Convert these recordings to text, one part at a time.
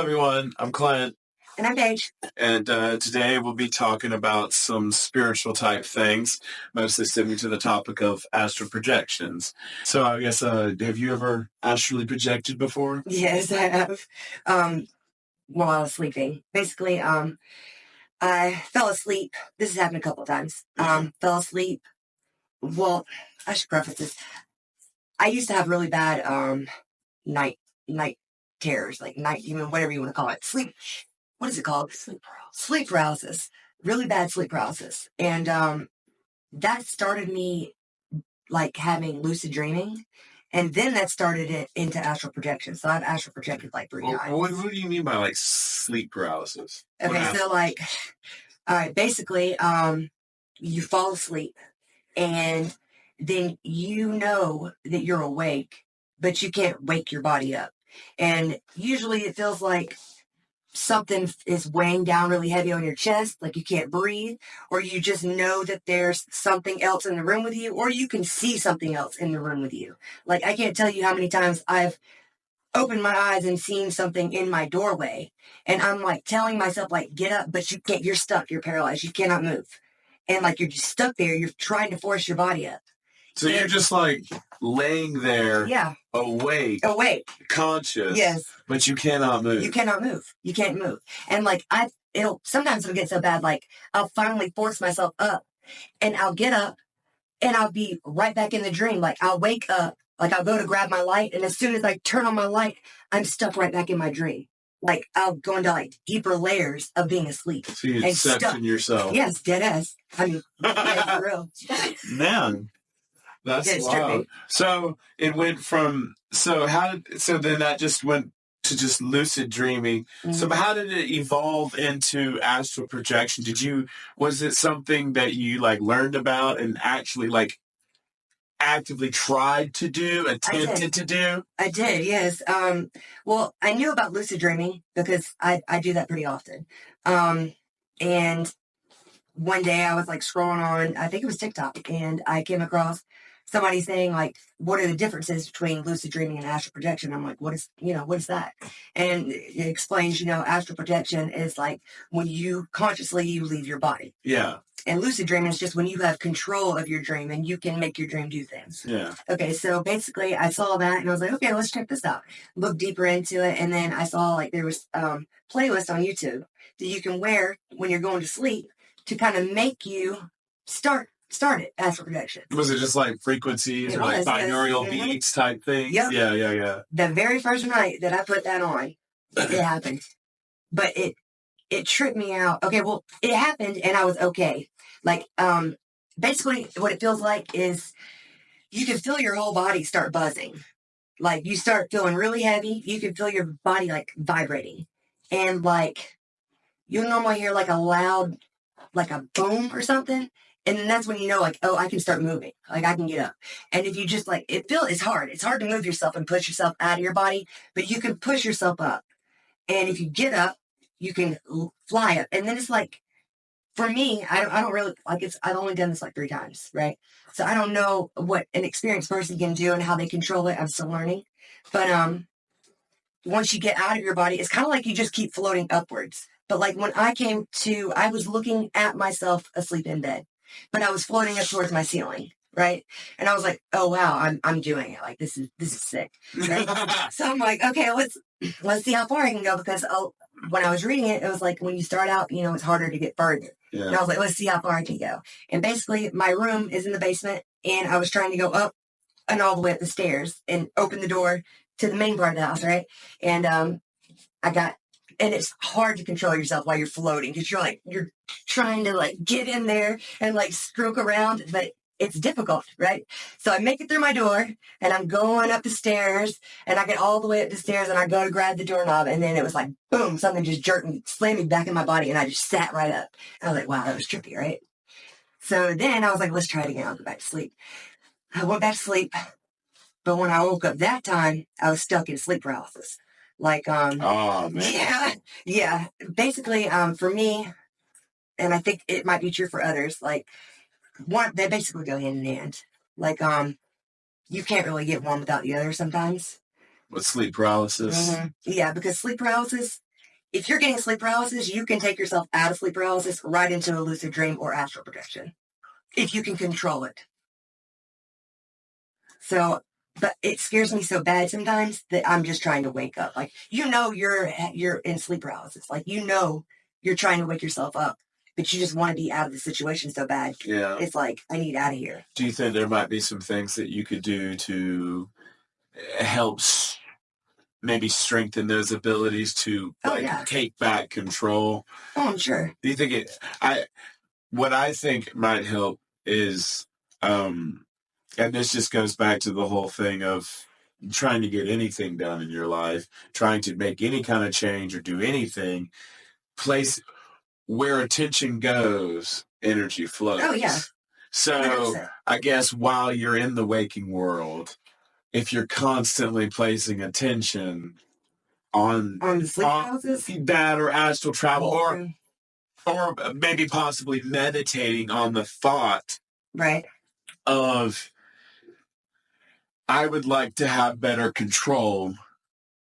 everyone. I'm Clint. And I'm Paige. And today we'll be talking about some spiritual type things, mostly sticking to the topic of astral projections. So I guess, have you ever astrally projected before? Yes, I have. While I was sleeping. Basically, I fell asleep. This has happened a couple of times. Fell asleep. Well, I should preface this. I used to have really bad night terrors, like night demon, whatever you want to call it. What is it called? Sleep paralysis. Really bad sleep paralysis. And that started me like having lucid dreaming. And then that started it into astral projection. So I've astral projected like 3 times. What do you mean by like sleep paralysis? Okay, so like, all right, basically, you fall asleep and then you know that you're awake, but you can't wake your body up. And usually it feels like something is weighing down really heavy on your chest, like you can't breathe, or you just know that there's something else in the room with you, or you can see something else in the room with you. Like, I can't tell you how many times I've opened my eyes and seen something in my doorway, and I'm like telling myself, like, get up, but you can't, you're stuck, you're paralyzed, you cannot move. And like, you're just stuck there, you're trying to force your body up. So you're just like laying there, awake, conscious, yes, but you cannot move. You cannot move. You can't move. And like sometimes it'll get so bad, like I'll finally force myself up, and I'll get up, and I'll be right back in the dream. Like I'll wake up, like I'll go to grab my light, and as soon as I turn on my light, I'm stuck right back in my dream. Like I'll go into like deeper layers of being asleep. So you inception yourself. Yes, dead ass. I mean, yeah, for real. Man. That's wild. So it went from then that just went to just lucid dreaming. Mm-hmm. So how did it evolve into astral projection? Was it something that you like learned about and actually like actively tried to do, attempted to do? I did, yes. Well, I knew about lucid dreaming because I do that pretty often. And one day I was like scrolling on, I think it was TikTok, and I came across somebody saying like, what are the differences between lucid dreaming and astral projection? I'm like, what is that? And it explains, astral projection is like when you consciously leave your body. Yeah. And lucid dreaming is just when you have control of your dream and you can make your dream do things. Yeah. Okay, so basically I saw that and I was like, okay, let's check this out. Look deeper into it. And then I saw like there was playlist on YouTube that you can wear when you're going to sleep to kind of make you start it, astral projection. Was it just like frequencies or like binaural beats type things? Yep. Yeah. The very first night that I put that on, it happened. But it tripped me out. Okay, well, it happened and I was okay. Like, basically what it feels like is you can feel your whole body start buzzing. Like you start feeling really heavy. You can feel your body like vibrating. And like, you'll normally hear like a loud, like a boom or something. And then that's when you know, like, oh, I can start moving. Like, I can get up. And if you just, like, it's hard. It's hard to move yourself and push yourself out of your body, but you can push yourself up. And if you get up, you can fly up. And then it's like, for me, I don't really, like, I've only done this like 3 times, right? So I don't know what an experienced person can do and how they control it. I'm still learning. But once you get out of your body, it's kind of like you just keep floating upwards. But like when I was looking at myself asleep in bed. But I was floating up towards my ceiling, right? And I was like, "Oh wow, I'm doing it. Like this is sick." Right? So I'm like, "Okay, let's see how far I can go." Because when I was reading it, it was like when you start out, it's harder to get further. Yeah. And I was like, "Let's see how far I can go." And basically, my room is in the basement, and I was trying to go up and all the way up the stairs and open the door to the main part of the house, right? And and it's hard to control yourself while you're floating because you're trying to like get in there and like stroke around, but it's difficult, right? So I make it through my door and I'm going up the stairs and I get all the way up the stairs and I go to grab the doorknob and then it was like, boom, something just jerked me, slammed me back in my body and I just sat right up. I was like, wow, that was trippy, right? So then I was like, let's try it again. I'll go back to sleep. I went back to sleep, but when I woke up that time, I was stuck in sleep paralysis. Like, oh man. Yeah. Basically, for me, and I think it might be true for others, like they basically go hand in hand. Like, you can't really get one without the other sometimes. With sleep paralysis. Mm-hmm. Yeah, because sleep paralysis, if you're getting sleep paralysis, you can take yourself out of sleep paralysis right into a lucid dream or astral projection if you can control it. So, but it scares me so bad sometimes that I'm just trying to wake up. Like, you're in sleep paralysis. Like, you're trying to wake yourself up, but you just want to be out of the situation so bad. Yeah. It's like, I need out of here. Do you think there might be some things that you could do to help maybe strengthen those abilities to take back control? Oh, I'm sure. Do you think what I think might help is, and this just goes back to the whole thing of trying to get anything done in your life, trying to make any kind of change or do anything, place where attention goes, energy flows. Oh, yeah. So 100%. I guess while you're in the waking world, if you're constantly placing attention on the sleep houses, that or astral travel, or maybe possibly meditating on the thought of, I would like to have better control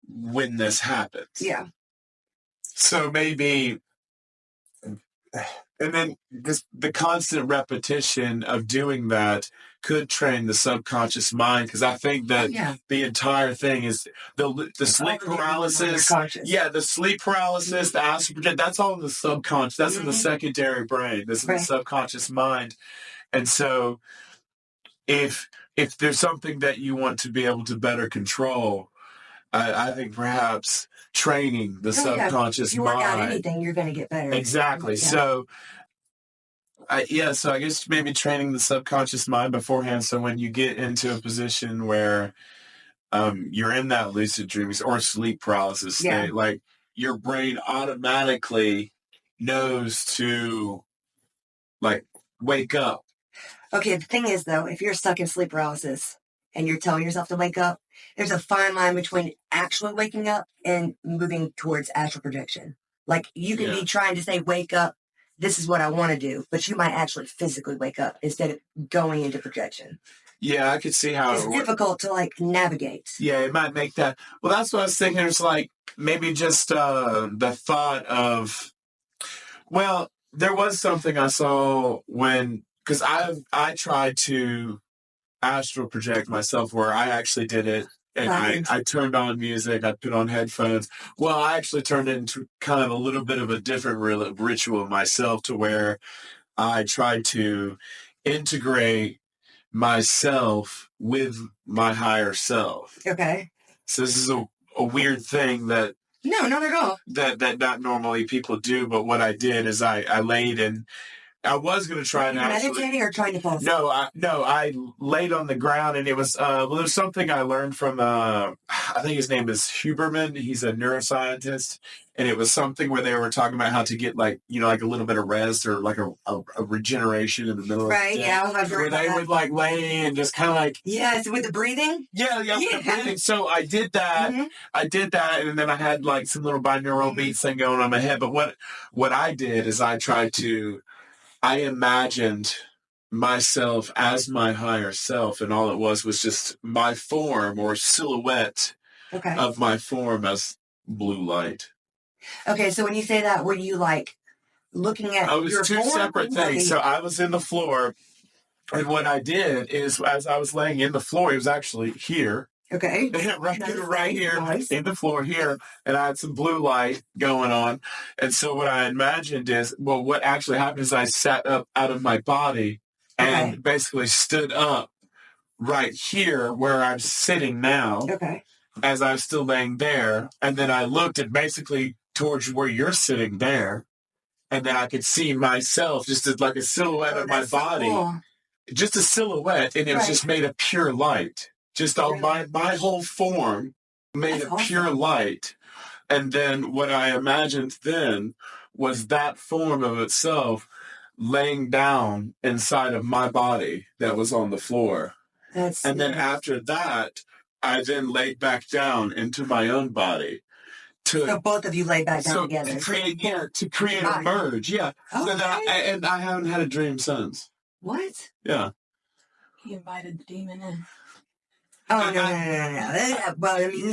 when this happens. Yeah. So maybe, and then just the constant repetition of doing that could train the subconscious mind, because I think that the entire thing is the sleep paralysis. Yeah, the sleep paralysis, the astral projection, that's all in the subconscious. That's in the secondary brain. This is the subconscious mind. And so if there's something that you want to be able to better control, I think perhaps training the subconscious mind. If you work out anything, you're going to get better. Exactly. Yeah. So I guess maybe training the subconscious mind beforehand, so when you get into a position where you're in that lucid dreaming or sleep paralysis state, like your brain automatically knows to like wake up. Okay, the thing is though, if you're stuck in sleep paralysis and you're telling yourself to wake up, there's a fine line between actually waking up and moving towards astral projection. Like, you can be trying to say, wake up, this is what I want to do, but you might actually physically wake up instead of going into projection. Yeah, I could see how it's difficult to like navigate. Yeah, it might make that. Well, that's what I was thinking. It's like maybe just the thought of, well, there was something I saw because I tried to astral project myself, where I actually did it, and I turned on music, I put on headphones. Well, I actually turned it into kind of a little bit of a different ritual myself, to where I tried to integrate myself with my higher self. Okay. So this is a weird thing that no, not at all. That not normally people do, but what I did is I laid in. I was going to try and meditating or trying to fall asleep? No, I laid on the ground, and it was there's something I learned from I think his name is Huberman. He's a neuroscientist, and it was something where they were talking about how to get like a little bit of rest, or like a regeneration in the middle of the day. I've where they would like lay and just kind of like with the breathing. Yeah, with the breathing. So I did that. Mm-hmm. I did that, and then I had like some little binaural beats thing going on in my head. But what I did is I imagined myself as my higher self, and all it was just my form or silhouette of my form as blue light. Okay, so when you say that, were you like looking at it was two separate things. So I was in the floor, and what I did is, as I was laying in the floor, it was actually here. Okay. right here in the floor here, and I had some blue light going on. And so what I imagined is, well, what actually happened is I sat up out of my body and basically stood up right here where I'm sitting now. Okay. As I'm still laying there, and then I looked at basically towards where you're sitting there, and then I could see myself just as like a silhouette of my body, just a silhouette, and it was just made of pure light. Just all my whole form made of pure light. And then what I imagined then was that form of itself laying down inside of my body that was on the floor. And then after that, I then laid back down into my own body. So both of you laid back down together. To create a merge. Yeah. Okay. So and I haven't had a dream since. What? Yeah. He invited the demon in. Oh, no. Well, I mean,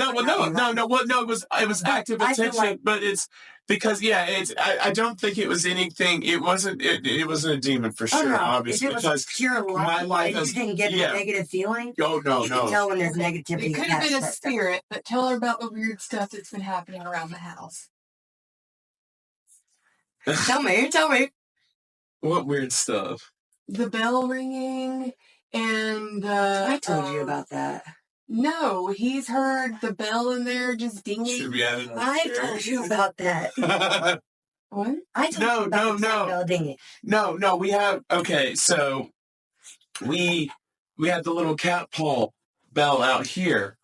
it was active attention, but it's because, I don't think it was anything. It wasn't a demon for sure, obviously. If it was pure love, my life and you didn't get a negative feeling. Oh, no. You can tell when there's negativity. It could have been a spirit, but tell her about the weird stuff that's been happening around the house. Tell me. What weird stuff? The bell ringing and I told you about that. No, he's heard the bell in there just dinging. I told you about that. What? I told you about the bell dinging. No, we have, okay, so we had the little cat paw bell out here.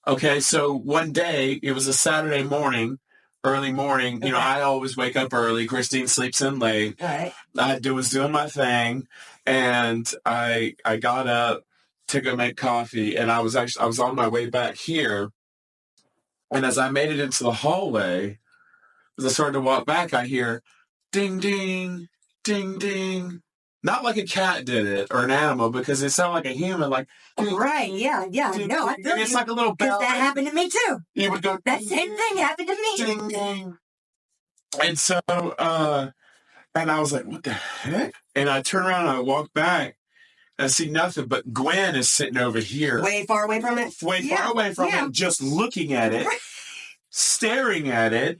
Okay, so one day, it was a Saturday morning, early morning. Okay. I always wake up early. Christine sleeps in late. All right. I was doing my thing, and I got up to go make coffee, and I was on my way back here, and as I made it into the hallway, as I started to walk back, I hear ding, ding, ding, ding. Not like a cat did it or an animal, because it sounded like a human, like ding, right, yeah. Ding, no, I feel it's like a little bell. That happened to me too. You would go. That same thing happened to me. Ding, ding. And so, and I was like, what the heck? And I turn around and I walk back. I see nothing, but Gwen is sitting over here. Way far away from it? Far away from it, just looking at it, staring at it.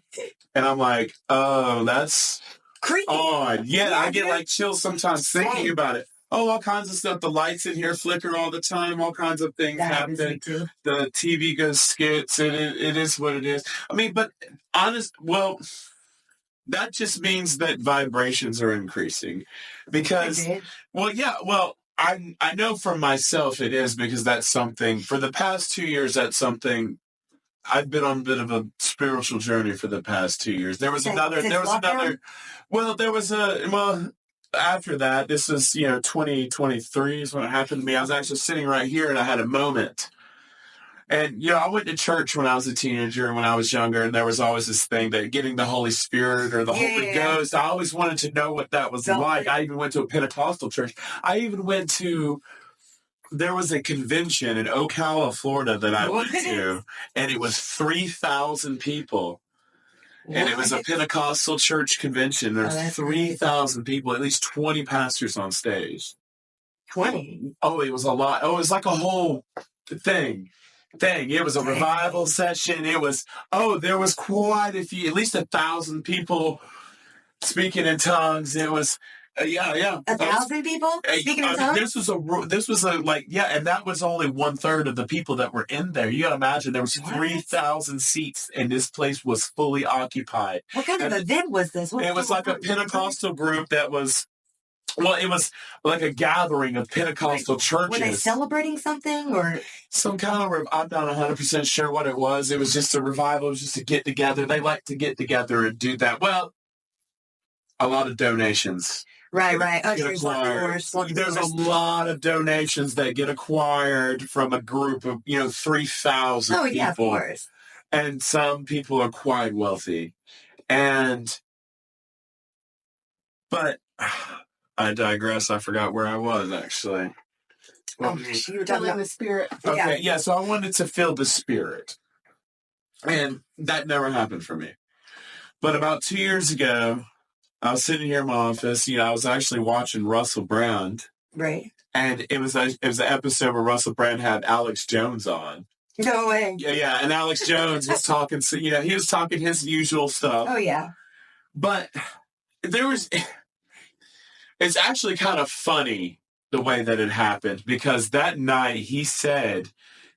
And I'm like, oh, that's creepy. Odd. Yeah, I get like chills sometimes thinking about it. Oh, all kinds of stuff. The lights in here flicker all the time. All kinds of things happen. The TV goes skits, and it is what it is. I mean, but that just means that vibrations are increasing. Because, I know for myself it is, because that's something, for the past 2 years, that's something, I've been on a bit of a spiritual journey for the past 2 years. After that, this was, 2023 is when it happened to me. I was actually sitting right here and I had a moment. And, I went to church when I was a teenager and when I was younger, and there was always this thing that getting the Holy Spirit or the Holy Ghost, I always wanted to know what that was like. I even went to a Pentecostal church. There was a convention in Ocala, Florida that I went to, and it was 3,000 people. And it was a Pentecostal church convention. There's 3,000 people, at least 20 pastors on stage. 20? Oh, it was a lot. Oh, it was like a whole thing. It was a revival session. There was quite a few, at least 1,000 people speaking in tongues. It was, 1,000 people speaking in tongues? This was and that was only 1/3 of the people that were in there. You gotta imagine there was 3,000 seats, and this place was fully occupied. What kind of event was this? It was like a Pentecostal group that was. Well, it was like a gathering of Pentecostal churches. Were they celebrating something or some kind of? I'm not 100% sure what it was. It was just a revival. It was just a get together. They like to get together and do that. Well, a lot of donations. Right. There's a lot of donations that get acquired from a group of 3,000 people. Yeah, of course. And some people are quite wealthy, but. I digress. I forgot where I was, actually. You were telling the spirit. Okay, yeah, so I wanted to feel the spirit. And that never happened for me. But about 2 years ago, I was sitting here in my office. I was actually watching Russell Brand. Right. And it was an episode where Russell Brand had Alex Jones on. No way. Yeah, and Alex Jones was talking, he was talking his usual stuff. Oh, yeah. But it's actually kind of funny the way that it happened, because that night he said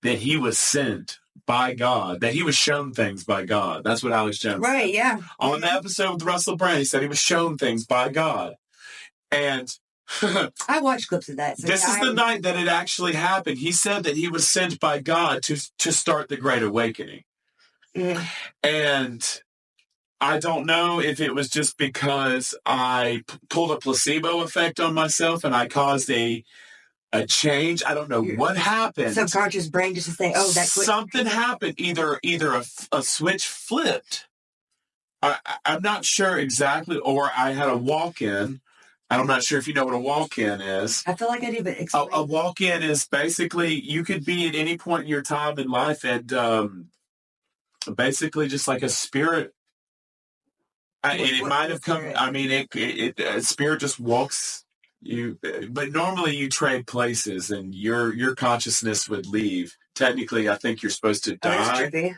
that he was sent by God, that he was shown things by God. That's what Alex Jones said. Right, yeah. On the episode with Russell Brand, he said he was shown things by God. And I watched clips of that. So this is the night that it actually happened. He said that he was sent by God to start the Great Awakening. And I don't know if it was just because I pulled a placebo effect on myself and I caused a change. I don't know what happened. Subconscious brain just to say, oh, that's something happened. Either a switch flipped. I'm not sure exactly, or I had a walk-in I'm not sure if you know what a walk-in is. I feel like I do, but explain. A walk-in is basically, you could be at any point in your time in life and basically just like a spirit. It might have come, I mean, a spirit just walks you, but normally you trade places and your consciousness would leave. Technically, I think you're supposed to die. That's trippy.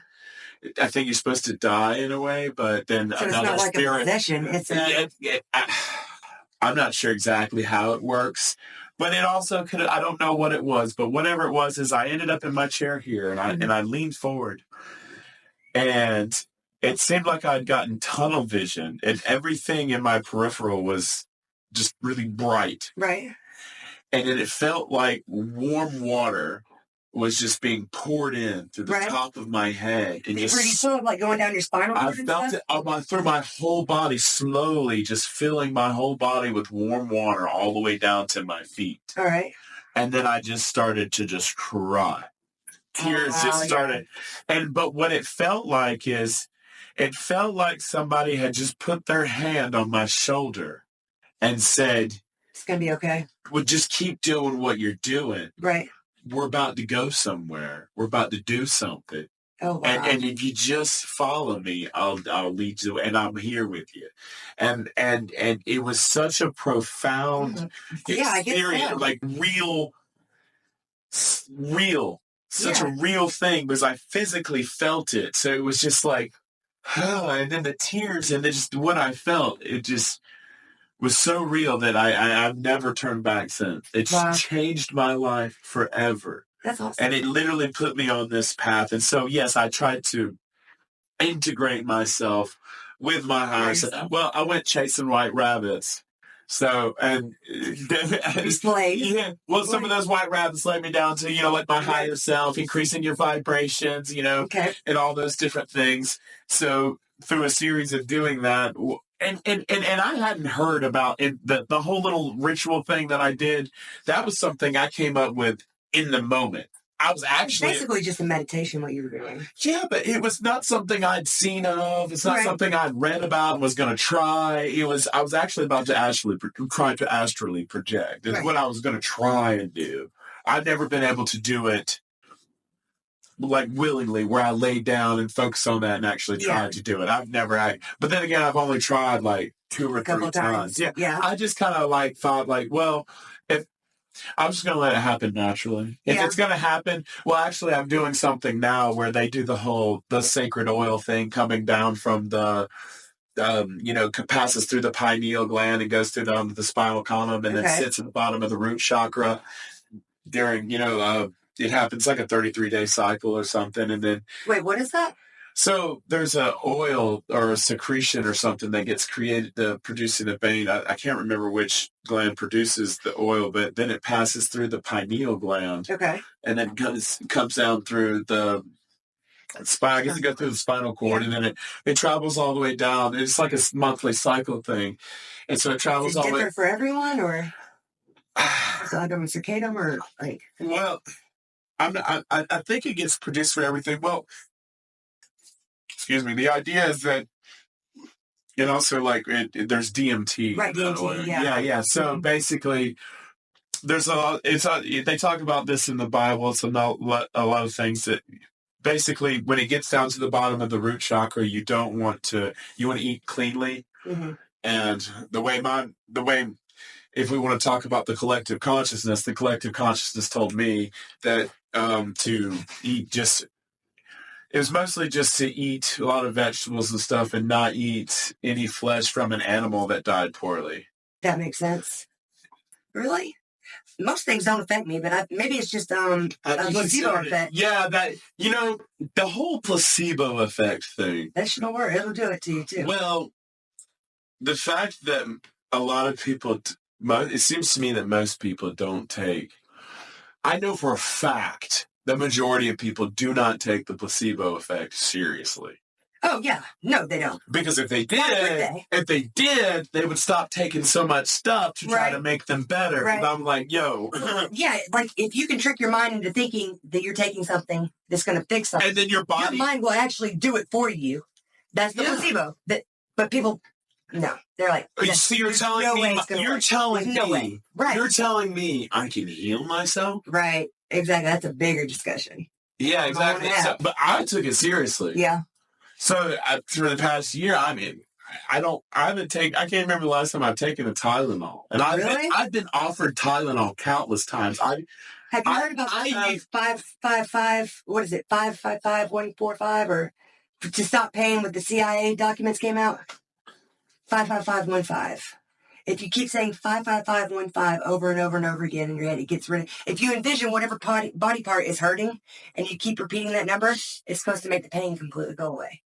I think you're supposed to die in a way, but then so another it's not spirit. Like a possession. It's I'm not sure exactly how it works, but it also could. I don't know what it was, but whatever it was, is I ended up in my chair here, and I leaned forward, and it seemed like I'd gotten tunnel vision, and everything in my peripheral was just really bright, right, and then it felt like warm water was just being poured in through the top of my head. And were you sort of like going down your spinal cord? I felt it through my whole body, slowly, just filling my whole body with warm water all the way down to my feet. All right. And then I just started to just cry. Tears just started. But what it felt like is, it felt like somebody had just put their hand on my shoulder and said, it's going to be okay. Well, just keep doing what you're doing. Right. We're about to go somewhere. We're about to do something. Oh, wow. And if you just follow me, I'll lead you, and I'm here with you. And it was such a profound experience, like real, such a real thing, because I physically felt it. So it was just like, and then the tears, and then just what I felt, it just was so real that I've never turned back since. It's changed my life forever. That's awesome. And it literally put me on this path. And so, yes, I tried to integrate myself with my higher self. Well, I went chasing white rabbits. So, and some of those white rabbits led me down to, like my higher self, increasing your vibrations, and all those different things. So through a series of doing that, and I hadn't heard about it, the whole little ritual thing that I did. That was something I came up with in the moment. I was actually basically just a meditation, what you were doing. Yeah, but it was not something I'd seen of. It's not something I'd read about and was going to try. I was actually about to try to astrally project. It's what I was going to try and do. I've never been able to do it like willingly, where I laid down and focused on that and actually tried to do it. I've never had, but then again, I've only tried like 2 or 3 times. Yeah. I just kind of thought well, if I'm just going to let it happen naturally. If it's going to happen, well, actually, I'm doing something now where they do the sacred oil thing coming down from the, passes through the pineal gland and goes through the spinal column and then sits at the bottom of the root chakra during, it happens like a 33-day cycle or something. And then. Wait, what is that? So there's a oil or a secretion or something that gets created producing a vein. I can't remember which gland produces the oil, but then it passes through the pineal gland. Okay. And then comes down through the spine. I guess it goes through the spinal cord, and then it travels all the way down. It's like a monthly cycle thing. And so it travels all the way. Is it different for everyone, or is it circadian, or like? Well, I think it gets produced for everything. Well, excuse me. The idea is that, and also there's DMT. Right, DMT, Yeah. So basically, there's they talk about this in the Bible. It's a lot of things that basically, when it gets down to the bottom of the root chakra, you want to eat cleanly. Mm-hmm. And the way if we want to talk about the collective consciousness told me that to eat it was mostly just to eat a lot of vegetables and stuff and not eat any flesh from an animal that died poorly. That makes sense. Really? Most things don't affect me, but maybe it's just a placebo effect. Yeah, the whole placebo effect thing. That shouldn't work. It'll do it to you, too. Well, the fact that a lot of people, it seems to me that most people don't take. I know for a fact the majority of people do not take the placebo effect seriously. Oh, yeah. No, they don't. Because if they did, they would stop taking so much stuff to try to make them better. Right. And I'm like, yo. Yeah, like if you can trick your mind into thinking that you're taking something that's going to fix something. And then your mind will actually do it for you. That's the placebo. But people No, they're like. So you're telling me. You're telling me. Right. You're telling me I can heal myself. Right. Exactly. That's a bigger discussion. Yeah, exactly. So, but I took it seriously. Yeah. So for the past year, I mean, I can't remember the last time I've taken a Tylenol. And I've been offered Tylenol countless times. Have you heard about 555, what is it, 555-145, or to stop pain with the CIA documents came out? 555-15. If you keep saying 555-15 over and over and over again in your head, it gets rid of. If you envision whatever body part is hurting and you keep repeating that number, it's supposed to make the pain completely go away.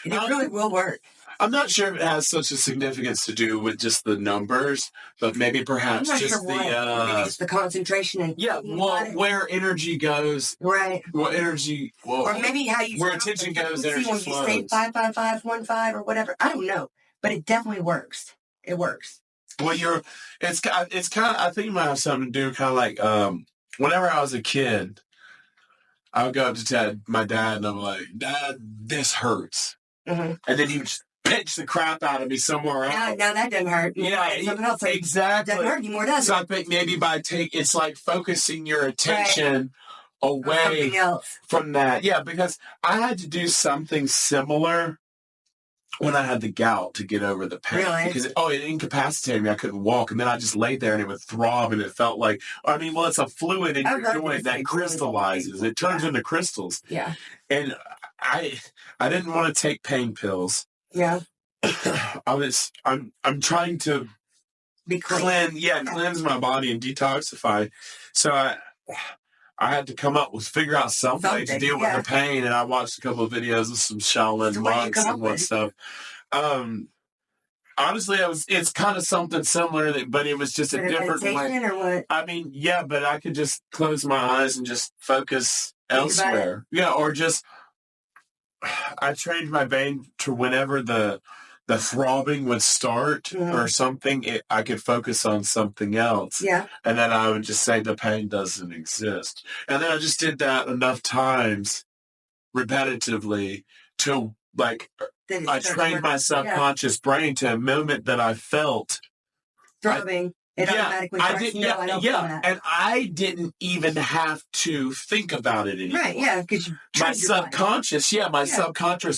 And it really will work. I'm not sure if it has such a significance to do with just the numbers, but maybe perhaps just maybe just the concentration and where energy goes, right? Well, energy, or maybe how you where attention goes, energy when flows. You say 555-15 or whatever. I don't know, but it definitely works. It works. Well, it's kind of. I think it might have something to do kind of like whenever I was a kid, I would go up to my dad and I'm like, Dad, this hurts, and then he would just pinch the crap out of me somewhere else. No, that doesn't hurt. Yeah, something else exactly. Doesn't hurt anymore, does it? So I think maybe it's like focusing your attention away from that. Yeah, because I had to do something similar when I had the gout to get over the pain. Really? Because it incapacitated me. I couldn't walk, and then I just laid there and it would throb, and it felt like it's a fluid in your joint that crystallizes. It turns into crystals. Yeah. And I didn't want to take pain pills. Yeah. I'm trying to be clean. Cleanse my body and detoxify. So I had to figure out something to deal with the pain, and I watched a couple of videos of some Shaolin monks and what stuff. Honestly, it's kind of something similar, but it was just a different way. Or what? I mean, yeah, but I could just close my eyes and just focus elsewhere. Yeah, or just I trained my brain to whenever the throbbing would start or something, I could focus on something else. Yeah. And then I would just say the pain doesn't exist. And then I just did that enough times repetitively to I trained my subconscious brain to a moment that I felt throbbing. It automatically and I didn't even have to think about it anymore. Right, yeah, because my subconscious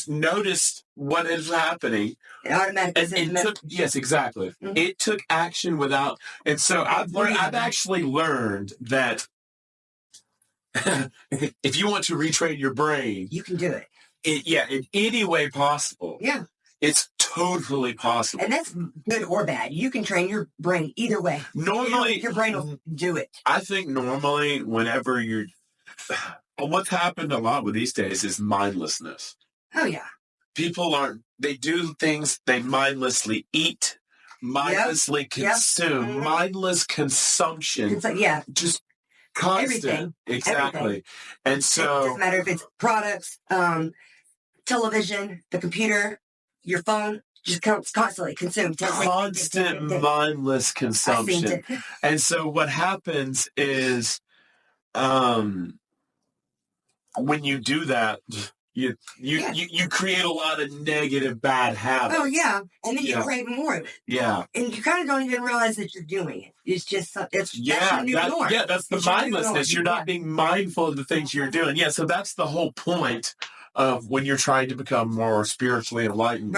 noticed what is happening. It automatically yes, exactly. Mm-hmm. It took action without, and so I've actually learned that if you want to retrain your brain, you can do it. In any way possible. Yeah. It's totally possible. And that's good or bad. You can train your brain either way. Normally, your brain will do it. I think normally whenever what's happened a lot with these days is mindlessness. Oh, yeah. People they do things, they mindlessly eat, mindlessly consume, mindless consumption. It's just constant. Everything. Exactly. Everything. And so. It doesn't matter if it's products, television, the computer, your phone, just constantly consumed. Constant mindless consumption. And so what happens is when you do that, you create a lot of negative bad habits. Oh, yeah. And then you crave more of it. Yeah. And you kind of don't even realize that you're doing it. It's just, that's your new norm. Yeah, that's the mindlessness. You're not being mindful of the things you're doing. Yeah, so that's the whole point of when you're trying to become more spiritually enlightened,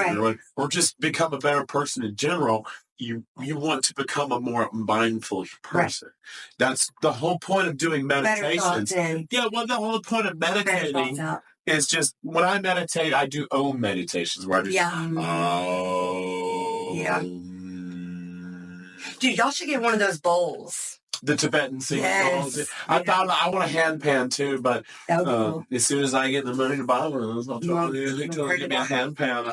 or just become a better person in general. You want to become a more mindful person. Right. That's the whole point of doing meditations. The whole point of meditating is just when I meditate, I do Om meditations where I just Dude, y'all should get one of those bowls. The Tibetan singing bowls. I thought I want a hand pan too, but cool. As soon as I get the money to buy one of those, I'll give me a hand pan.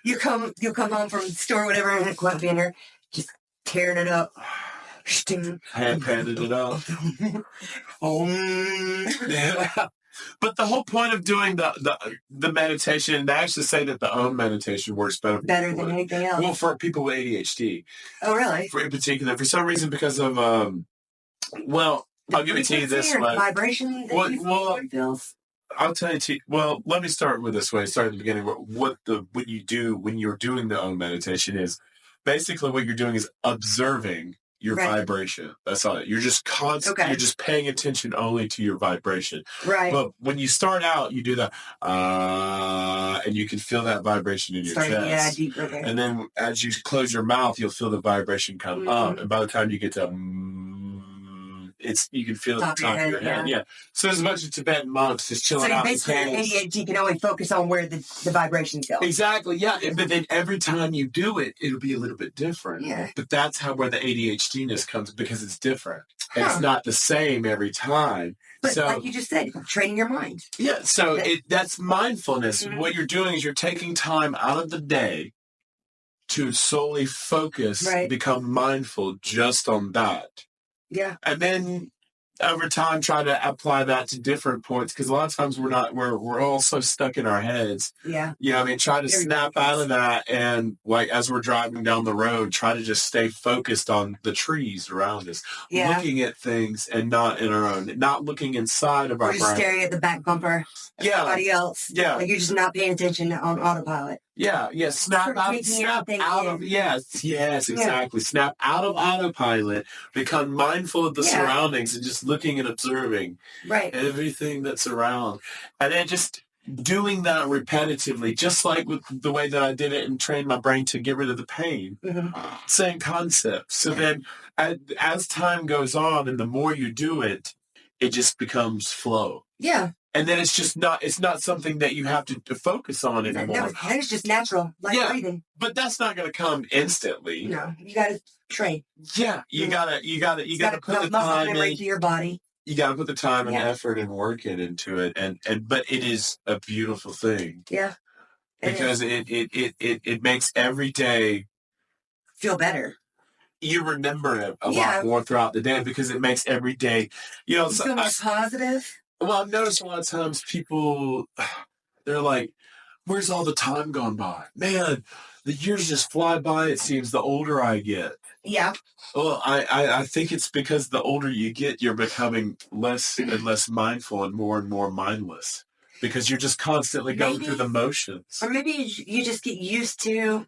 You'll come home from the store or whatever, and go out being there, just tearing it up. Hand panning it up. But the whole point of doing the meditation, they actually say that the Om meditation works better than anything else. Well, for people with ADHD. Oh, really? In particular, for some reason, because of I'll give it to you this way. Vibration. I'll tell you. Well, let me start with this way. Start at the beginning. What you do when you're doing the own meditation is basically what you're doing is observing your vibration. That's all. You're just constant. Okay. You're just paying attention only to your vibration. Right. But when you start out, you do the and you can feel that vibration in your chest. Yeah, deeper. And then as you close your mouth, you'll feel the vibration come up. And by the time you get to you can feel it at the top of your head. Yeah. So there's a bunch of Tibetan monks just chilling out. So basically, ADHD can only focus on where the vibrations go. Exactly. Yeah. But then every time you do it, it'll be a little bit different. Yeah. But that's where the ADHDness comes, because it's different. And it's not the same every time. But like you just said, training your mind. Yeah. So that's mindfulness. Mm-hmm. What you're doing is you're taking time out of the day to solely focus, become mindful just on that. Yeah. And then over time try to apply that to different points, because a lot of times we're all so stuck in our heads. Yeah. You know, I mean, try to snap out of that, and like as we're driving down the road, try to just stay focused on the trees around us, looking at things and not in our own, not looking inside of our brain. Just staring at the back bumper. Somebody else. Yeah. Like you're just not paying attention on autopilot. Yeah, snap out of exactly. Snap out of autopilot, become mindful of the surroundings and just looking and observing everything that's around. And then just doing that repetitively, just like with the way that I did it and trained my brain to get rid of the pain. Mm-hmm. Same concept. So then as time goes on and the more you do it, it just becomes flow. Yeah. And then it's not something that you have to focus on anymore. No, it's just natural, like breathing. But that's not going to come instantly. No, you got to train. Yeah, you gotta put the time in right to your body. You got to put the time and effort and work into it, but it is a beautiful thing. Yeah, because it makes every day feel better. You remember it a lot more throughout the day, because it makes every day, feel more positive. Well, I've noticed a lot of times people, they're like, where's all the time gone by? Man, the years just fly by, it seems, the older I get. Yeah. Well, I think it's because the older you get, you're becoming less and less mindful and more mindless, because you're just constantly going through the motions. Or maybe you just get used to,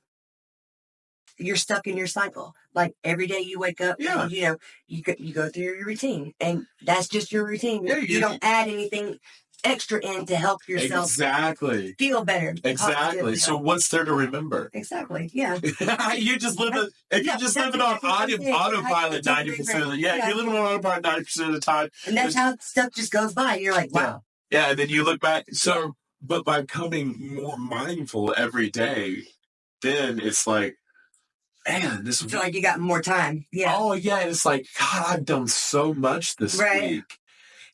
you're stuck in your cycle. Like every day you wake up, and, you go through your routine, and that's just your routine. Yeah, you don't add anything extra in to help yourself feel better. Exactly. So what's there to remember? Exactly. Yeah. You just live it. If you're just living on autopilot 90% of the you're living on autopilot 90% of the time, and that's how stuff just goes by. You're like, wow. Yeah, and then you look back. So, but by becoming more mindful every day, then it's like, man, I feel like you got more time. Yeah. Oh, yeah. It's like, God, I've done so much this week.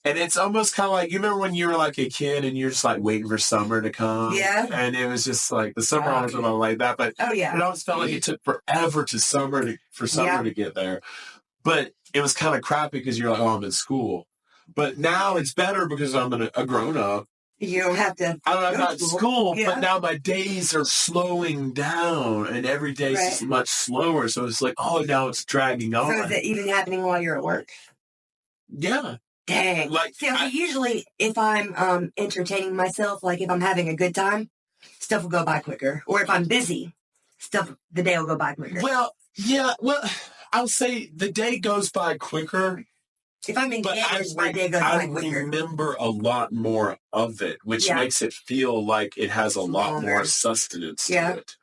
And it's almost kind of like, you remember when you were like a kid and you're just like waiting for summer to come? Yeah. And it was just like, the summer always went on like that. But it always felt like it took forever for summer to get there. But it was kind of crappy because you're like, oh, I'm in school. But now it's better because I'm a grown-up. You don't have to. I'm not in school, but now my days are slowing down, and every day is just much slower. So it's like, oh, now it's dragging on. So is it even happening while you're at work? Yeah. Dang. Like, usually, if I'm entertaining myself, like if I'm having a good time, stuff will go by quicker. Or if I'm busy, the day will go by quicker. Well, yeah. Well, I'll say the day goes by quicker. If I'm engaged, my day goes by quicker. I remember a lot more of it, which makes it feel like it has a lot more sustenance to it.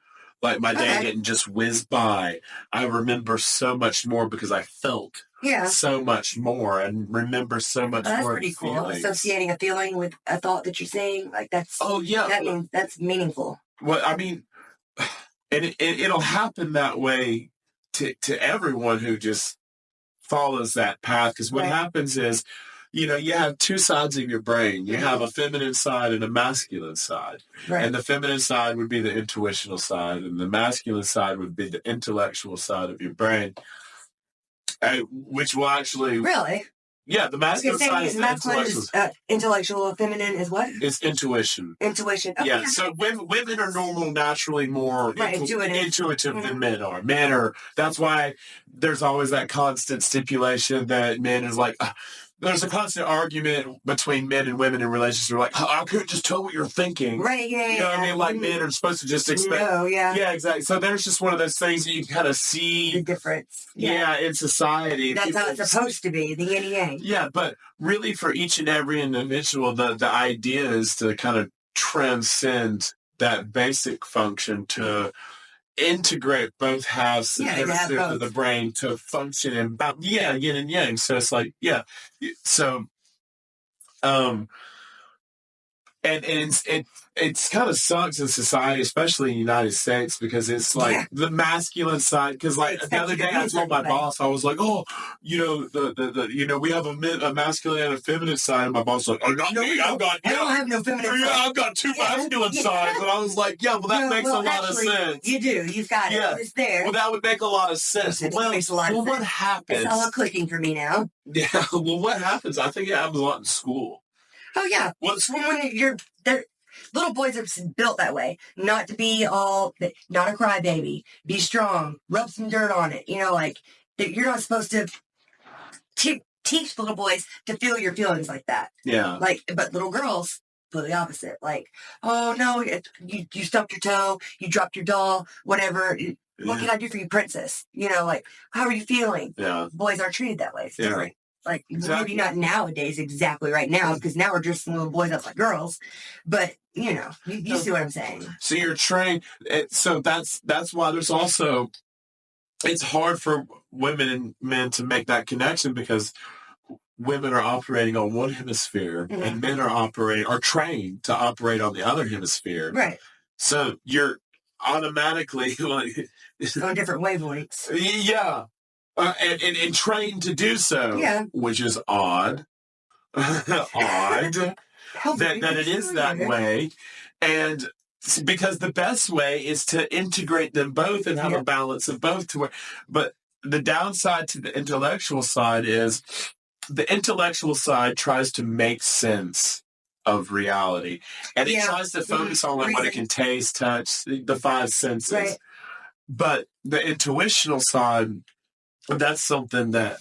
Like my day didn't just whiz by. I remember so much more because I felt so much more and remember so much more. That's pretty cool. Feelings. Associating a feeling with a thought that you're saying, like that's that means that's meaningful. Well, I mean, and it'll happen that way to everyone who just follows that path, because what happens is, you have two sides of your brain. You have a feminine side and a masculine side. Right. And the feminine side would be the intuitional side, and the masculine side would be the intellectual side of your brain, which will actually... Really? Yeah, the masculine side is intellectual. Feminine is what? It's intuition. Intuition. Okay. Yeah, so women are naturally more intuitive than men are. Men are, that's why there's always that constant stipulation that men is like, there's a constant argument between men and women in relationships. They're like, I couldn't just tell what you're thinking. Right, yeah, you know what I mean? Like, men are supposed to just expect. No, yeah. Yeah, exactly. So there's just one of those things that you kind of see. The difference. Yeah, in society. That's how it's supposed to be, the yin and yang. Yeah, but really for each and every individual, the idea is to kind of transcend that basic function to integrate both halves of the brain to function in yin and yang. So it's like, so and it's kind of sucks in society, especially in the United States, because it's like the masculine side. Because like the other day, I told my boss, I was like, "Oh, you know, the we have a masculine and a feminine side." And my boss was like, "Oh, not me. I don't have no feminine. Yeah, I've got two masculine sides." And I was like, "Yeah, well, that makes a lot of sense. You do. You've got it. It's there. Well, that would make a lot of sense. It makes a lot of sense. What happens? It's all clicking for me now. Yeah. Well, what happens? I think it happens a lot in school. Oh yeah. When little boys are built that way, not to be not a crybaby, be strong, rub some dirt on it. You know, like you're not supposed to teach little boys to feel your feelings like that. Yeah. Like, but little girls feel the opposite. Like, oh no, you stubbed your toe, you dropped your doll, whatever. What can I do for you, princess? You know, like, how are you feeling? Yeah. Boys aren't treated that way. It's different. Like, exactly. Maybe not nowadays exactly right now, because now we're dressing little boys up like girls. But, you know, you see what I'm saying. So you're trained. So that's why there's also, it's hard for women and men to make that connection, because women are operating on one hemisphere and men are trained to operate on the other hemisphere. Right. So you're automatically like on different wavelengths. Yeah. And trained to do so, which is odd. Odd that it is that way. And because the best way is to integrate them both and have a balance of both. But the downside to the intellectual side is the intellectual side tries to make sense of reality. And it tries to focus on like what it can taste, touch, the five senses. Right. But the intuitional side, that's something that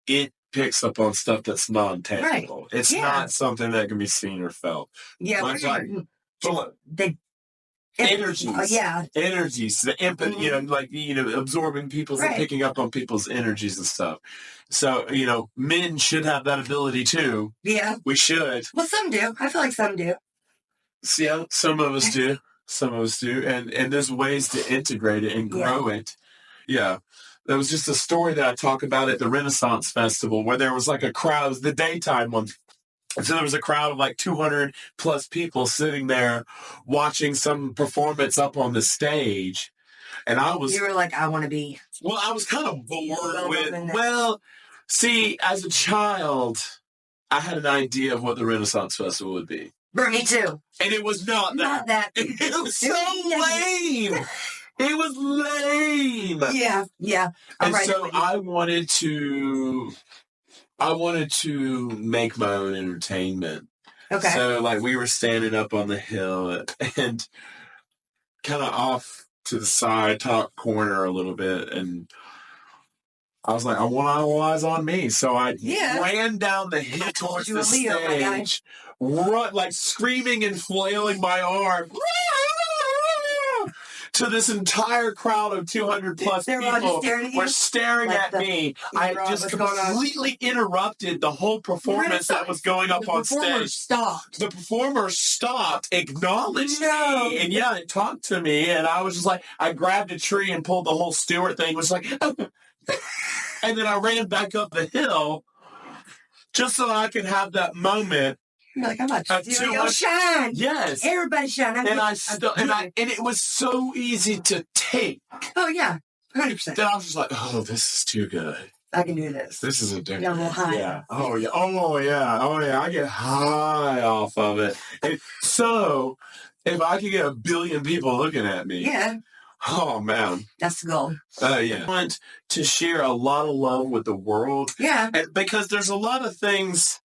it picks up on stuff that's non-tangible. Right. It's not something that can be seen or felt. Yeah. Energies. Energies. The empathy, absorbing people's and picking up on people's energies and stuff. So, men should have that ability too. Yeah. We should. Well, some do. I feel like some do. Yeah, some of us do. Some of us do. And there's ways to integrate it and grow it. Yeah. There was just a story that I talk about at the Renaissance Festival where there was like a crowd. It was the daytime one. So there was a crowd of like 200 plus people sitting there watching some performance up on the stage. And you were like, I want to be. Well, I was kind of bored with, see, as a child, I had an idea of what the Renaissance Festival would be. Me too. And it was not that. Not that. It was so lame. It was lame. Yeah. And so I wanted to make my own entertainment. Okay. So like we were standing up on the hill and kind of off to the side, top corner a little bit, and I was like, I want all eyes on me. So I ran down the hill towards the stage, like screaming and flailing my arm. To this entire crowd of 200 plus people were staring at me. I just completely interrupted the whole performance that was going up on stage. The performer stopped, acknowledged me, and it talked to me. And I was just like, I grabbed a tree and pulled the whole Stewart thing. Was like, and then I ran back up the hill just so I could have that moment. You're like, I'm about to do your shine. Yes. Everybody shine. And it was so easy to take. Oh, yeah. 100%. Then I was just like, oh, this is too good. I can do this. This is addictive. Got a little high. Yeah. Oh, yeah. Oh, yeah. Oh, yeah. I get high off of it. And so, if I could get 1 billion people looking at me. Yeah. Oh, man. That's the goal. Yeah. I want to share a lot of love with the world. Yeah. Because there's a lot of things...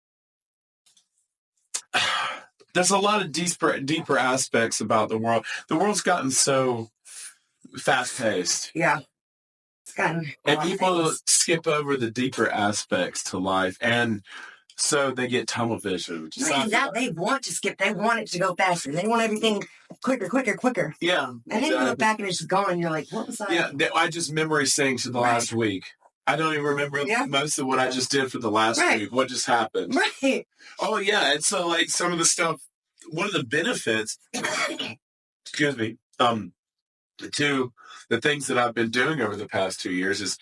There's a lot of deeper aspects about the world. The world's gotten so fast-paced. Yeah. gotten and people skip over the deeper aspects to life, and so they get tunnel vision. Now they want to skip. They want it to go faster. They want everything quicker. Yeah. And then you look back and it's gone, and you're like, what was that? Yeah, I just memory synced to the last week. I don't even remember most of what I just did for the last week. What just happened? Right. Oh, yeah. And so, like, some of the stuff, one of the benefits, excuse me, to the things that I've been doing over the past 2 years is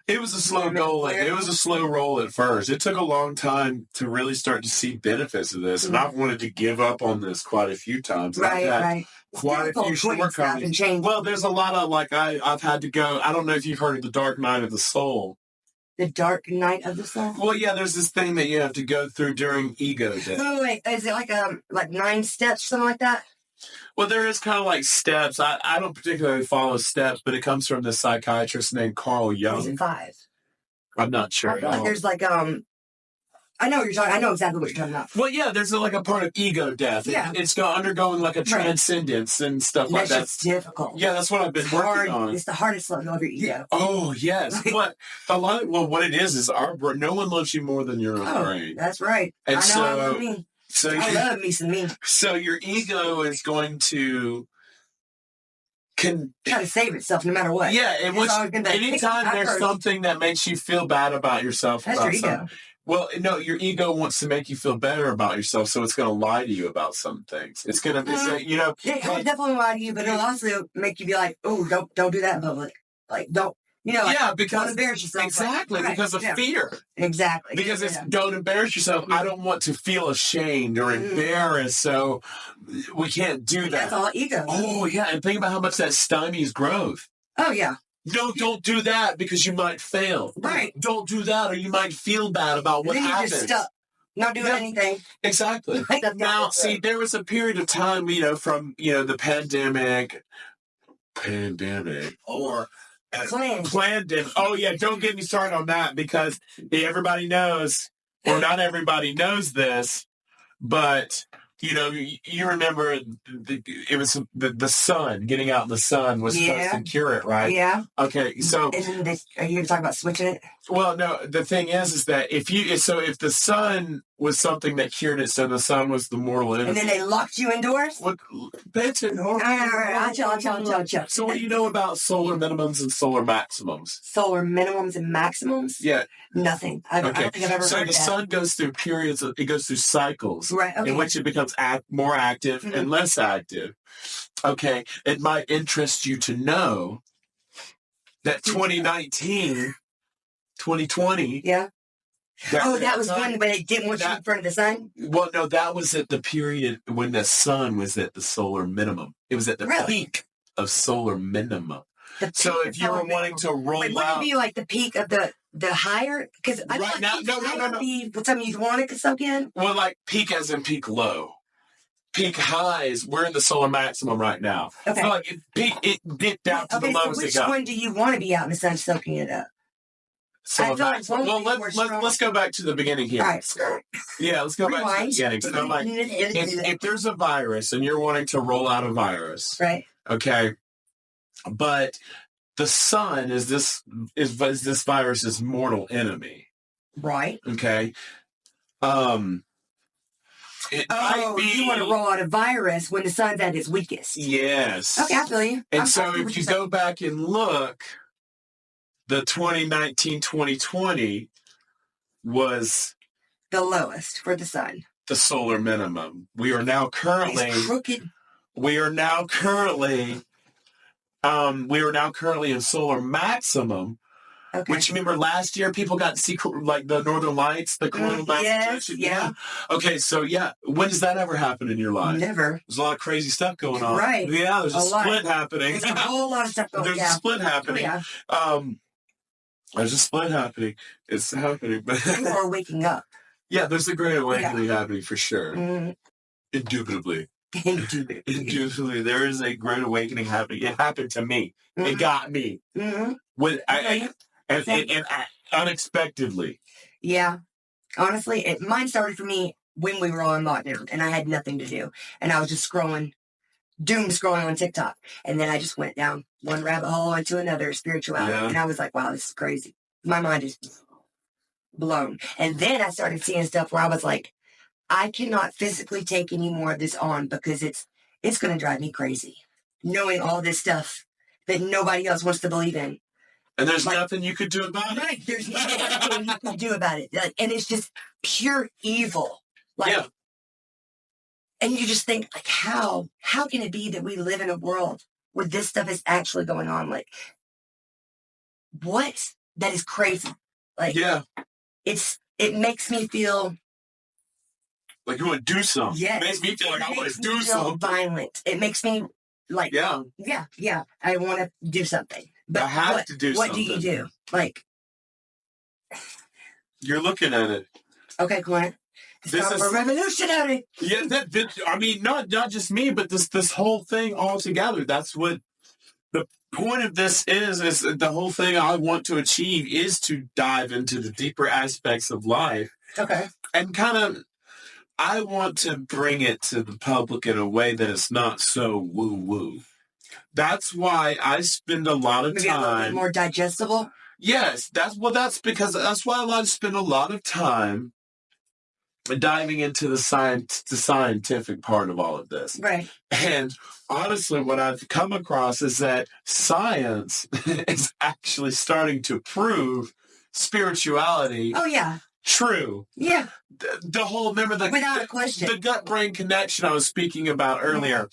it was a slow goal. It was a slow roll at first. It took a long time to really start to see benefits of this. And I've wanted to give up on this quite a few times. Right. Quite a few shortcomings. Well, there's a lot of, like, I've had to go. I don't know if you've heard of the Dark Night of the Soul. The Dark Night of the Soul? Well, yeah, there's this thing that you have to go through during ego death. Oh, wait. Is it like 9 steps, something like that? Well, there is kind of like steps. I don't particularly follow steps, but it comes from this psychiatrist named Carl Jung. Is it 5? I'm not sure. I feel like there's like I know what you're talking. I know exactly what you're talking about. Well, yeah, there's like a part of ego death. Yeah. It's undergoing like a transcendence and stuff like that. That's difficult. Yeah, that's what I've been working on. It's the hardest level of your ego. Oh, yes. But what it is our brain. No one loves you more than your own brain. That's right. And I know I love me. I love me some me. So your ego is going to try to save itself no matter what. Yeah, and anytime there's something that makes you feel bad about yourself, that's your ego. Well, no, your ego wants to make you feel better about yourself, so it's going to lie to you about some things. It's going to say, it'll definitely lie to you, but it'll also make you be like, oh, don't do that in public. Like, don't. Because don't embarrass yourself. Exactly, because of fear. Exactly. Because it's don't embarrass yourself. I don't want to feel ashamed or embarrassed, so we can't do that. That's all ego. Oh, yeah, and think about how much that stymies growth. Oh, yeah. No, don't do that because you might fail. Right. Don't do that or you might feel bad about what happened. You're just stuck. Not doing anything. Exactly. Now, see, there was a period of time, from, the pandemic, or pandemic. Oh, yeah, don't get me started on that because everybody knows, or not everybody knows this, but... you remember it was the sun, getting out in the sun was supposed to cure it, right? Yeah. Okay, so... are you going to talk about switching it? Well, no, the thing is that if the sun was something that cured it, so the sun was the mortal enemy. And then they locked you indoors? What? That's it. All right, I'll tell. So what do you know about solar minimums and solar maximums? Solar minimums and maximums? Yeah. Nothing. I don't think I've ever heard that. So the sun goes through periods, it goes through cycles, right, okay, in which it becomes more active and less active. Okay, it might interest you to know that 2019, 2020... Yeah. That was when they didn't want you in front of the sun? Well, no, that was at the period when the sun was at the solar minimum. It was at the peak of solar minimum. So if you were wanting to roll out... Wouldn't it be like the peak of the higher? Because I right now, no. Be something you'd want to soak in? Well, like peak as in peak low. Peak highs, we're in the solar maximum right now. Okay. So like it dipped down to the lowest it got. Which one do you want to be out in the sun soaking it up? So let's go back to the beginning here. All right. Yeah, let's go back to the beginning. So like, if there's a virus and you're wanting to roll out a virus, right? Okay, but the sun is this virus's mortal enemy, right? Okay. You want to roll out a virus when the sun's at its weakest? Yes. Okay, I feel you. And so if you go back and look, the 2019, 2020 was the lowest for the sun. The solar minimum. We are now currently in solar maximum. Okay. Which, remember, last year people got to see like the Northern Lights, the coronal lights. Yeah. Okay, so when does that ever happen in your life? Never. There's a lot of crazy stuff going on. Right. Yeah, there's a split happening. There's a whole lot of stuff going on. There's a split happening. Oh, yeah. There's a split happening. It's happening. People are waking up. Yeah, there's a great awakening happening for sure. Mm-hmm. Indubitably. Indubitably. There is a great awakening happening. It happened to me. Mm-hmm. It got me. Mm-hmm. And unexpectedly. Yeah. Honestly, mine started for me when we were on lockdown and I had nothing to do. And I was just scrolling doom scrolling on TikTok. And then I just went down one rabbit hole into another spirituality. Yeah. And I was like, wow, this is crazy. My mind is blown. And then I started seeing stuff where I was like, I cannot physically take any more of this on because it's going to drive me crazy. Knowing all this stuff that nobody else wants to believe in. And there's nothing you could do about it. Right. There's nothing you can do about it. Like, and it's just pure evil. Like, yeah. And you just think, like, how can it be that we live in a world where this stuff is actually going on? Like, what? That is crazy. Like, yeah. It makes me feel like you want to do something. Yes. It makes me feel like I want to do feel something. Violent. It makes me like, yeah. I want to do something. But I have to do what something. What do you do? Like, you're looking at it. Okay, Clint. This is a revolutionary. Yeah, I mean, not just me, but this whole thing altogether. That's what the point of this is the whole thing I want to achieve is to dive into the deeper aspects of life. Okay. And kind of, I want to bring it to the public in a way that it's not so woo-woo. That's why I spend a lot of Maybe time. A little bit more digestible? Yes, that's why I like to spend a lot of time diving into the scientific part of all of this. Right. And honestly, what I've come across is that science is actually starting to prove spirituality. Oh, yeah. True. Yeah. Remember without a question, the gut-brain connection I was speaking about earlier.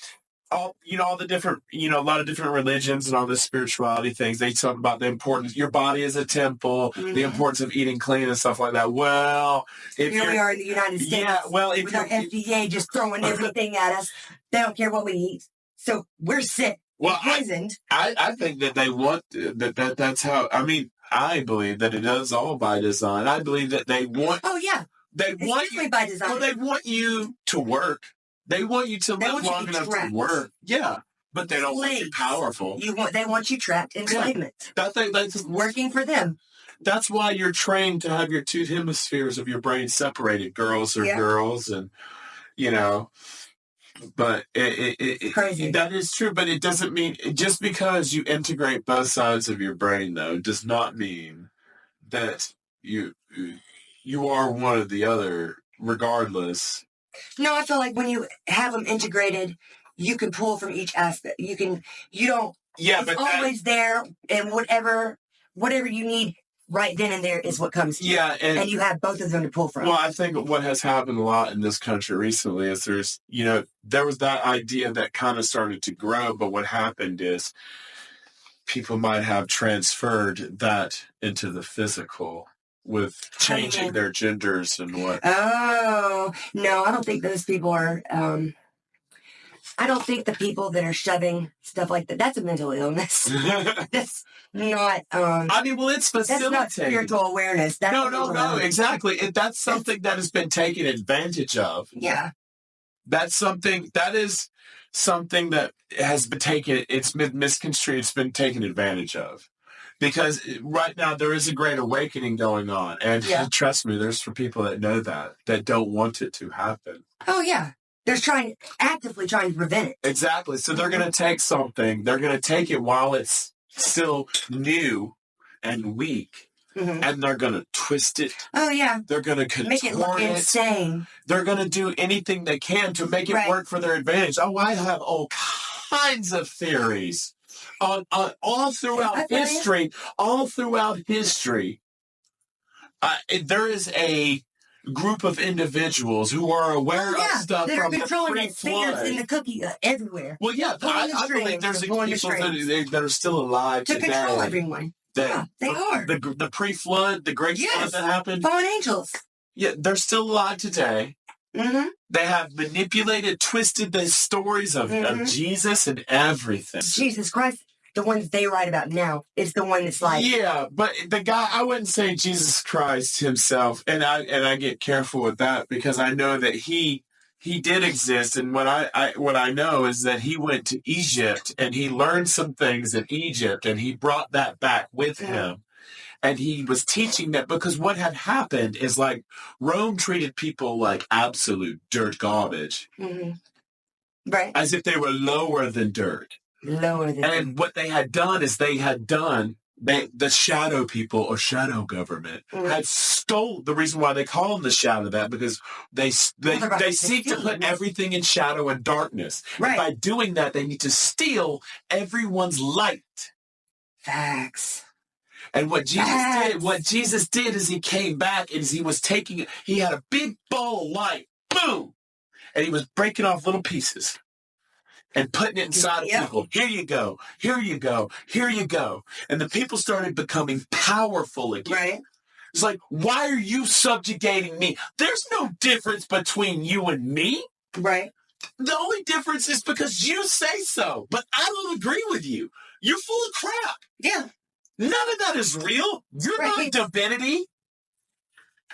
All the different, a lot of different religions and all this spirituality things, they talk about the importance, your body is a temple, the importance of eating clean and stuff like that. Well, here we are in the United States. Yeah, well, with our FDA just throwing everything at us. They don't care what we eat. So we're sick. Well, poisoned. I think that they want that's how, I believe that it is all by design. I believe that they want. Oh, yeah. They want you by design. Well, they want you to work. They want you to live long enough to work. Yeah. But they don't want you powerful. They want you trapped in enslavement. That's working for them. That's why you're trained to have your two hemispheres of your brain separated. Girls are girls, and but it crazy. That is true, but it doesn't mean just because you integrate both sides of your brain, though, does not mean that you are one or the other, regardless. No, I feel like when you have them integrated, you can pull from each aspect. You don't. Yeah, it's always there, and whatever you need right then and there is what comes to you. Yeah, and you have both of them to pull from. Well, I think what has happened a lot in this country recently is there was that idea that kind of started to grow, but what happened is people might have transferred that into the physical with changing their genders and what. Oh, no, I don't think those people are... I don't think the people that are shoving stuff like that's a mental illness. That's not... it's facilitating. That's not spiritual awareness. That's no, exactly. That's something that has been taken advantage of. Yeah. That is something that has been taken, it's been misconstrued, it's been taken advantage of. Because right now there is a great awakening going on. And trust me, there's for people that know that don't want it to happen. Oh, yeah. They're actively trying to prevent it. Exactly. So they're going to take something. They're going to take it while it's still new and weak. Mm-hmm. And they're going to twist it. Oh, yeah. They're going to contort make it look insane. They're going to do anything they can to make it work for their advantage. Oh, I have all kinds of theories on all throughout history. All throughout history, there is a group of individuals who are aware of stuff that are from controlling the it. Fingers in the cookie everywhere. Well, yeah, I believe there's people that are still alive to today. Control everyone. Yeah, they are. The pre-flood, the great flood that happened. Fallen angels. Yeah, they're still alive today. Mm-hmm. They have manipulated, twisted the stories of Jesus and everything. Jesus Christ. The ones they write about now is the one that's like... Yeah, but the guy, I wouldn't say Jesus Christ himself, and I get careful with that because I know that he did exist, and what I know is that he went to Egypt, and he learned some things in Egypt, and he brought that back with him. And he was teaching that because what had happened is like Rome treated people like absolute dirt garbage. Mm-hmm. Right. As if they were lower than dirt. And what they had done is the shadow people or shadow government had stole the reason why they call them the shadow that because they seek to put everything in shadow and darkness. Right. And by doing that, they need to steal everyone's light. Facts. And what Jesus did is he came back and he had a big ball of light, boom, and he was breaking off little pieces. And putting it inside of people. Here you go. Here you go. Here you go. And the people started becoming powerful again. Right. It's like, why are you subjugating me? There's no difference between you and me. Right. The only difference is because you say so. But I don't agree with you. You're full of crap. Yeah. None of that is real. You're not divinity.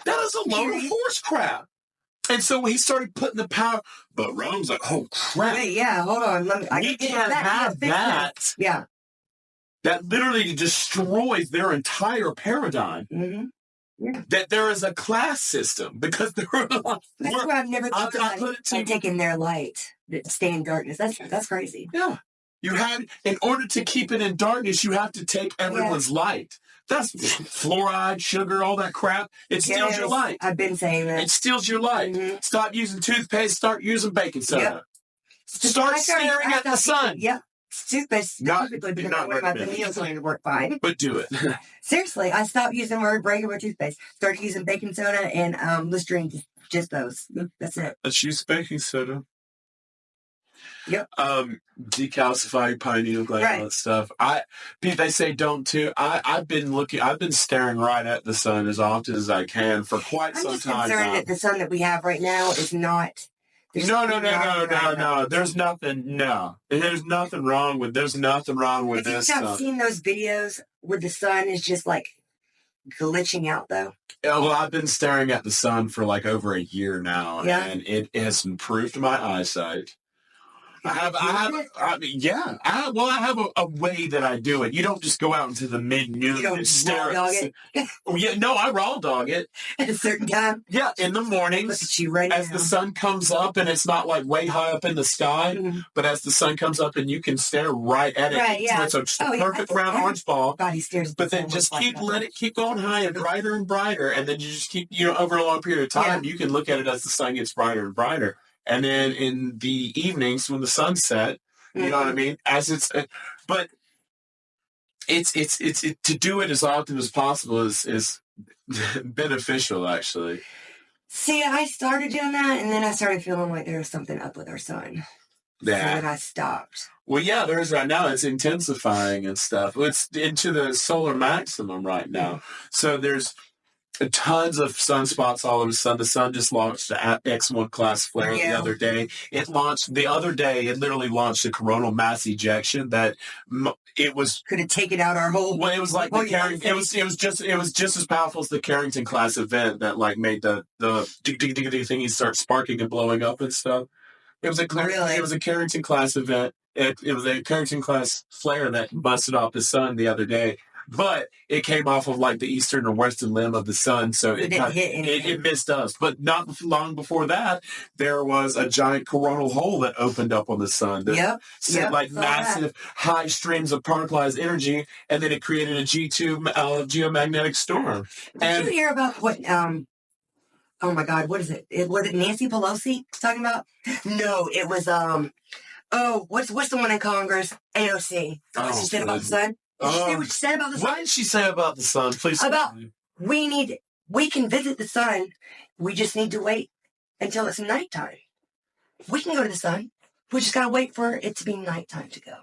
That is a load of horse crap. And so he started putting the power, but Rome's like, oh crap. Wait, yeah, hold on. We can't have that. Yeah. That literally destroys their entire paradigm. Mm-hmm. Yeah. That there is a class system because there are That's why I've never thought about taking their light, stay in darkness. That's crazy. Yeah. In order to keep it in darkness, you have to take everyone's light. That's fluoride, sugar, all that crap. It steals your light. I've been saying that. It steals your light. Mm-hmm. Stop using toothpaste. Start using baking soda. Yep. Start staring at the sun. Yep. Toothpaste. Typically, because I work out the meals going to work fine. But do it. Seriously, I stopped using regular toothpaste. Started using baking soda and Listerine. Just those. That's it. Let's use baking soda. Yep. Decalcify pineal gland, all that stuff. They say don't too. I've been staring right at the sun as often as I can for quite some time. I'm just concerned that the sun that we have right now is not. No. There's nothing. No, there's nothing wrong with this. I've seen those videos where the sun is just like glitching out, though. Yeah, well, I've been staring at the sun for like over a year now, and it has improved my eyesight. I have a way that I do it. You don't just go out into the mid-noon and stare at it. I raw dog it. At a certain time? Yeah, in the mornings. Look at you right as now. The sun comes up, and it's not like way high up in the sky, but as the sun comes up and you can stare right at it. Right, yeah. So it's a perfect round orange ball. Body stares. But then just let it keep going high and brighter, and then you just keep, over a long period of time, you can look at it as the sun gets brighter and brighter. And then in the evenings when the sun set, you know what I mean? But it's to do it as often as possible is beneficial, actually. See, I started doing that, and then I started feeling like there was something up with our sun. Yeah. So then I stopped. Well, yeah, there is right now. It's intensifying and stuff. It's into the solar maximum right now. So there's tons of sunspots all over the sun. The sun just launched the X1 class flare the other day. It literally launched a coronal mass ejection that it was could have taken out our whole. Well, it was like it was just as powerful as the Carrington class event that like made the thingy start sparking and blowing up and stuff. It was a Carrington class event. It was a Carrington class flare that busted off the sun the other day. But it came off of like the eastern or western limb of the sun, so it missed us. But not long before that, there was a giant coronal hole that opened up on the sun that sent massive high streams of particleized energy, and then it created a G2 geomagnetic storm. Did you hear about what? Oh my God, what is it? Was it Nancy Pelosi talking about? No, it was what's the one in Congress? AOC. What she said about the sun? Did you see what she said about the sun? What did she say about the sun? Please. We can visit the sun. We just need to wait until it's nighttime. We can go to the sun. We just gotta wait for it to be nighttime to go.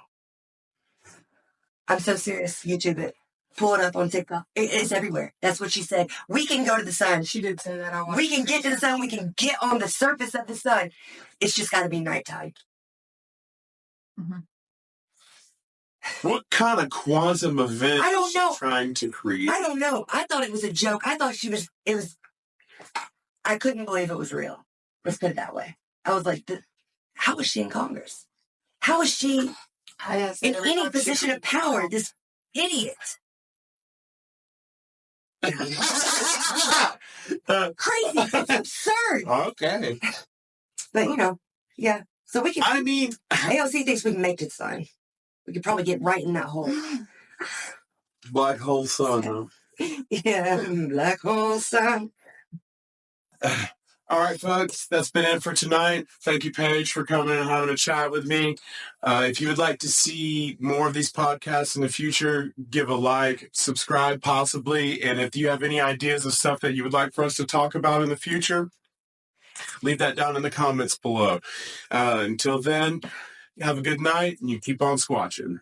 I'm so serious. YouTube it. Pull it up on TikTok. It's everywhere. That's what she said. We can go to the sun. She did say that. We can get to the sun. We can get on the surface of the sun. It's just gotta be nighttime. Mm-hmm. What kind of quantum event is she trying to create? I don't know. I thought it was a joke. I thought I couldn't believe it was real. Let's put it that way. I was like, how is she in Congress? How is she in any position of power? This idiot. Crazy. It's absurd. Okay. But, So we can. I mean, AOC thinks we can make it, son. We could probably get right in that hole. Black hole sun, huh? Yeah, black hole sun. All right, folks, that's been it for tonight. Thank you, Paige, for coming and having a chat with me. If you would like to see more of these podcasts in the future, give a like, subscribe possibly. And if you have any ideas of stuff that you would like for us to talk about in the future, leave that down in the comments below. Until then, have a good night and you keep on squatching.